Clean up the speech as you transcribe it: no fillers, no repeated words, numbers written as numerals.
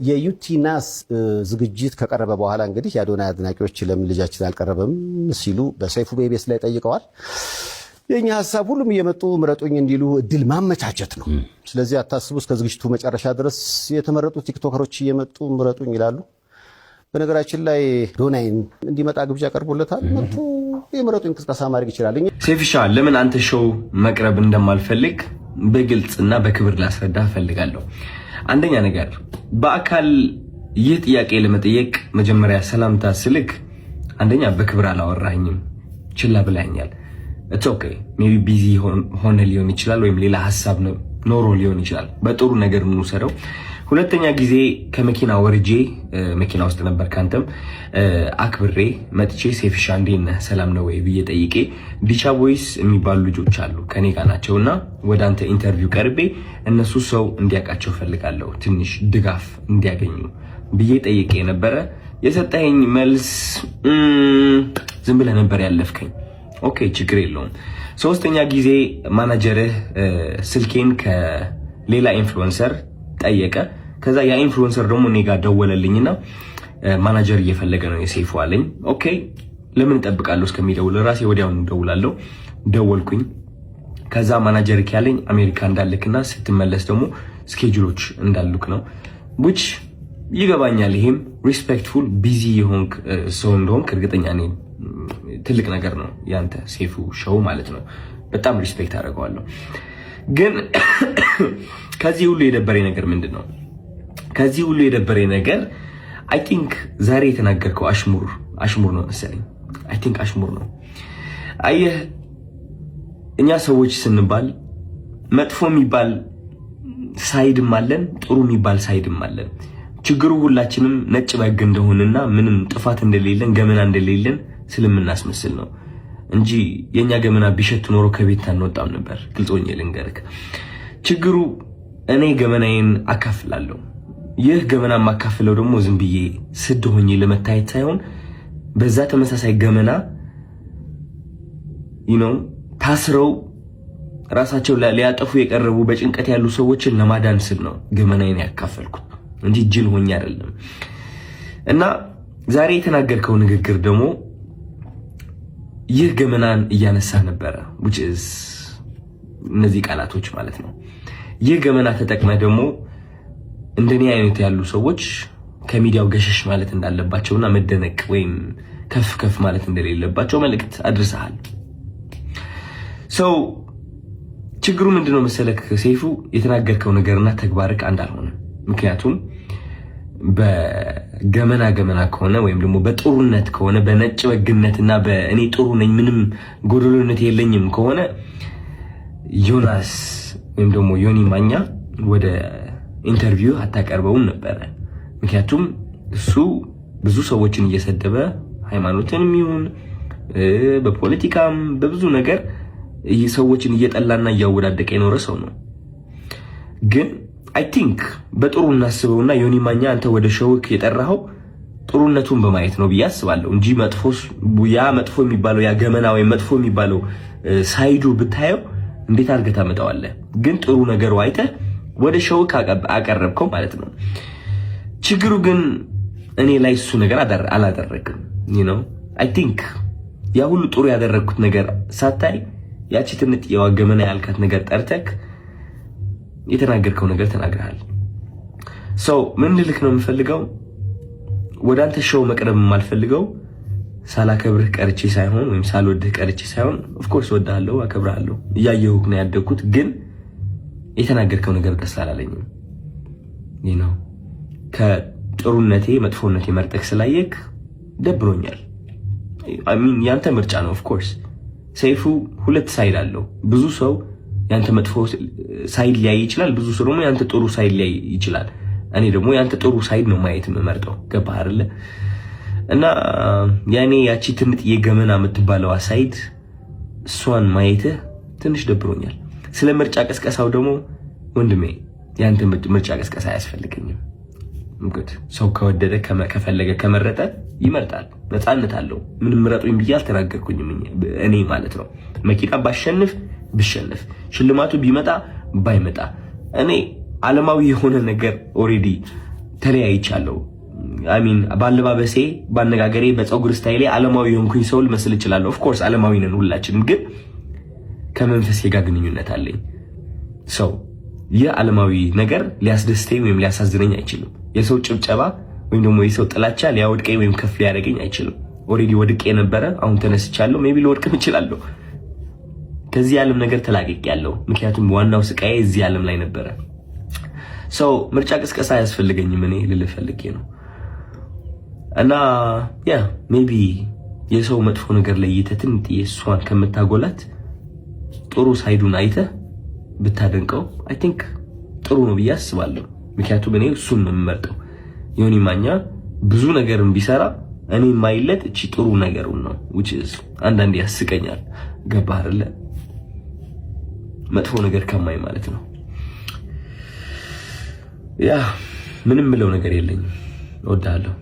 የዩቲናስ ዝግጅት ከቀረበ በኋላ እንግዲህ የአዶናይ አድናቂዎች ለምን ልጃችን አልቀረበም ሲሉ በሰይፉ ቤቤስ ላይ ጠይቀዋል። የኛ ሐሳብ ሁሉም እየመጡ ምረጡኝ እንዲሉ እድል ማመቻቸት ነው። ስለዚህ አታስቡ፣ እስከ ዝግጅቱ መጨረሻ ድረስ የተመረጡ ቲክቶከሮች እየመጡ ምረጡኝ ይላሉ። በነገራችን ላይ አዶናይን እንዲመጣ ግብዣ ቀርቦለታል። መጥቶ የምረጡኝ ቅስቀሳ ማድረግ ይችላል። ሴፍሻ ለምን አንተ ሾው መቅረብ እንደማልፈልግ በግልጽና በክብር ላስረዳ ፈልጋለሁ። አንደኛ ነገር በአካል ይህ ጥያቄ ለመጠየቅ መጀመሪያ ሰላምታ ስልክ አንደኛ በክብር አላወራኝም፣ ችላ ብላኛል። ኢትስ ኦኬ ሜቢ ቢዚ ሆነ ሊሆን ይችላል፣ ወይም ሌላ ሐሳብ ኖሮ ሊሆን ይችላል። በጥሩ ነገር እንውሰደው። ሁለተኛ ጊዜ ከመኪና ወርጄ መኪና ውስጥ ነበር ካንተም አክብሬ መጥቼ ሴፍሻ እንዴት ነህ ሰላም ነው ወይ ብዬ ጠይቄ ዲቻ ቦይስ የሚባሉ ልጆች አሉ ከኔ ጋር ናቸውና ወደ አንተ ኢንተርቪው ቀርቤ እነሱ ሰው እንዲያውቃቸው ፈልጋለሁ ትንሽ ድጋፍ እንዲያገኙ ብዬ ጠይቄ ነበረ። የሰጠኸኝ መልስ ዝም ብለህ ነበር ያለፍከኝ። ኦኬ ችግር የለውም። ሶስተኛ ጊዜ ማናጀርህ ስልኬን ከሌላ ኢንፍሉዌንሰር ጠየቀ። ከዛ ያ ኢንፍሉዌንሰር ደግሞ እኔ ጋር ደወለልኝና ማናጀር እየፈለገ ነው የሴፉ አለኝ። ኦኬ ለምን እጠብቃለሁ እስከሚደውል ራሴ ወዲያውኑ ደውላለሁ። ደወልኩኝ። ከዛ ማናጀር ያለኝ አሜሪካ እንዳልክና ስትመለስ ደግሞ ስኬጁሎች እንዳሉክ ነው። which ይገባኛል። ይሄም ሪስፔክትፉል ቢዚ የሆንክ ሰው እንደሆንክ እርግጠኛ ነኝ። ትልቅ ነገር ነው ያንተ ሴፉ ሾው ማለት ነው። በጣም ሪስፔክት አደርገዋለሁ። ግን ከዚህ ሁሉ የደበረኝ ነገር ምንድነው? ከዚህ ሁሉ የደበረኝ ነገር አይ ቲንክ ዛሬ የተናገርከው አሽሙር ነው መሰለኝ። አይ ቲንክ አሽሙር ነው። አየህ እኛ ሰዎች ስንባል መጥፎ የሚባል ሳይድም አለን፣ ጥሩ የሚባል ሳይድም አለን። ችግሩ ሁላችንም ነጭ በግ እንደሆነና ምንም ጥፋት እንደሌለን ገመና እንደሌለን ስለምናስመስል ነው እንጂ የኛ ገመና ቢሸት ኖሮ ከቤት አንወጣም ነበር። ግልጾኝ ልንገርክ፣ ችግሩ እኔ ገመናዬን አካፍላለሁ። ይህ ገመና ማካፍለው ደግሞ ዝም ብዬ ስድ ሆኜ ለመታየት ሳይሆን በዛ ተመሳሳይ ገመና ታስረው ራሳቸው ሊያጠፉ የቀረቡ በጭንቀት ያሉ ሰዎችን ለማዳን ስል ነው ገመናዬን ያካፈልኩት እንጂ ጅል ሆኜ አይደለም። እና ዛሬ የተናገርከው ንግግር ደግሞ ይህ ገመናን እያነሳ ነበረ which is እነዚህ ቃላቶች ማለት ነው። ይህ ገመና ተጠቅመህ ደግሞ እንደኔ አይነት ያሉ ሰዎች ከሚዲያው ገሸሽ ማለት እንዳለባቸውና መደነቅ ወይም ከፍ ማለት እንደሌለባቸው መልእክት አድርሰሃል። ችግሩ ምንድነው መሰለክ ሴፉ፣ የተናገርከው ነገርና ተግባርክ አንድ አልሆነም። ምክንያቱም በገመና ከሆነ ወይም ደግሞ በጥሩነት ከሆነ በነጭ በግነትና በእኔ ጥሩ ነኝ ምንም ጎደሎነት የለኝም ከሆነ ዮናስ ወይም ደግሞ ዮኒ ማኛ ወደ ኢንተርቪው አታቀርበውም ነበር። ምክንያቱም እሱ ብዙ ሰዎችን እየሰደበ ሃይማኖትንም ይሁን በፖለቲካም በብዙ ነገር ሰዎችን እየጠላና እያወዳደቀ የኖረ ሰው ነው። ግን አይ ቲንክ በጥሩ እናስበውና ዮኒ ማኛ አንተ ወደ ሾውክ የጠራኸው ጥሩነቱን በማየት ነው ብዬ አስባለሁ እንጂ መጥፎ የሚባለው ያ ገመና ወይ መጥፎ የሚባለው ሳይዱ ብታየው እንዴት አድርገህ ታመጣዋለህ? ግን ጥሩ ነገሩ አይተህ ወደ ሾውክ አቀረብከው ማለት ነው። ችግሩ ግን እኔ ላይ እሱ ነገር አላደረግም። አይ ቲንክ ያ ሁሉ ጥሩ ያደረግኩት ነገር ሳታይ ያቺ ትንጥ የዋገመና ያልካት ነገር ጠርተክ የተናገርከው ነገር ተናግረሃል። ምን ልልክ ነው የምፈልገው፣ ወደ አንተ ሾው መቅረብ የማልፈልገው ሳላከብርህ ቀርቼ ሳይሆን ወይም ሳልወድህ ቀርቼ ሳይሆን ኦፍ ኮርስ ወድሃለሁ፣ አከብርሃለሁ፣ እያየሁህ ነው ያደግኩት። ግን የተናገርከው ነገር ደስ አላለኝም። ከጥሩነቴ መጥፎነቴ መርጠክ ስላየክ ደብሮኛል። ያንተ ምርጫ ነው። ኦፍ ኮርስ ሰይፉ ሁለት ሳይድ አለው። ብዙ ሰው ያንተ መጥፎ ሳይድ ሊያይ ይችላል፣ ብዙ ሰው ደግሞ ያንተ ጥሩ ሳይድ ሊያይ ይችላል። እኔ ደግሞ ያንተ ጥሩ ሳይድ ነው ማየት የምመርጠው። ገባህ አይደለ? እና ያኔ ያቺ ትንጥ የገመና የምትባለው ሳይድ እሷን ማየትህ ትንሽ ደብሮኛል። ስለ ምርጫ ቀስቀሳው ደግሞ ወንድሜ ያንተ ምርጫ ቀስቀሳ አያስፈልገኝም። ሰው ከወደደ ከፈለገ ከመረጠ ይመርጣል፣ ነፃነት አለው። ምንም ምረጡኝ ብዬ አልተናገርኩኝም እኔ ማለት ነው። መኪና ብሸነፍ ሽልማቱ ቢመጣ ባይመጣ እኔ ዓለማዊ የሆነ ነገር ኦሬዲ ተለያይቻለሁ። አሚን ባለባበሴ፣ ባነጋገሬ፣ በፀጉር ስታይሌ ዓለማዊ የሆንኩኝ ሰው ልመስል እችላለሁ። ኦፍ ኮርስ ዓለማዊ ነን ሁላችንም፣ ግን ከመንፈሴ ጋር ግንኙነት አለኝ። ሰው ይህ ዓለማዊ ነገር ሊያስደስተኝ ወይም ሊያሳዝነኝ አይችልም። የሰው ጭብጨባ ወይም ደግሞ የሰው ጥላቻ ሊያወድቀኝ ወይም ከፍ ሊያደርገኝ አይችልም። ኦልሬዲ ወድቄ ነበረ፣ አሁን ተነስቻለሁ። ሜቢ ልወድቅም እችላለሁ። ከዚህ ዓለም ነገር ተላቅቄያለሁ። ምክንያቱም ዋናው ስቃዬ እዚህ ዓለም ላይ ነበረ። ሰው ምርጫ ቅስቀሳ አያስፈልገኝም። እኔ ልልህ ፈልጌ ነው። እና ያ ሜቢ የሰው መጥፎ ነገር ለይተህ ትንጥዬ እሷን ከምታጎላት ጥሩ ሳይዱን አይተህ ብታደንቀው አይ ቲንክ ጥሩ ነው ብዬ አስባለሁ። ምክንያቱም እኔ እሱን ነው የምመርጠው። ዮኒ ማኛ ብዙ ነገርን ቢሰራ እኔ የማይለት እቺ ጥሩ ነገሩን ነው which is አንዳንዴ ያስቀኛል። ገባህ አይደለ? መጥፎ ነገር ከማይ ማለት ነው። ያ ምንም ምለው ነገር የለኝም። እወዳለሁ።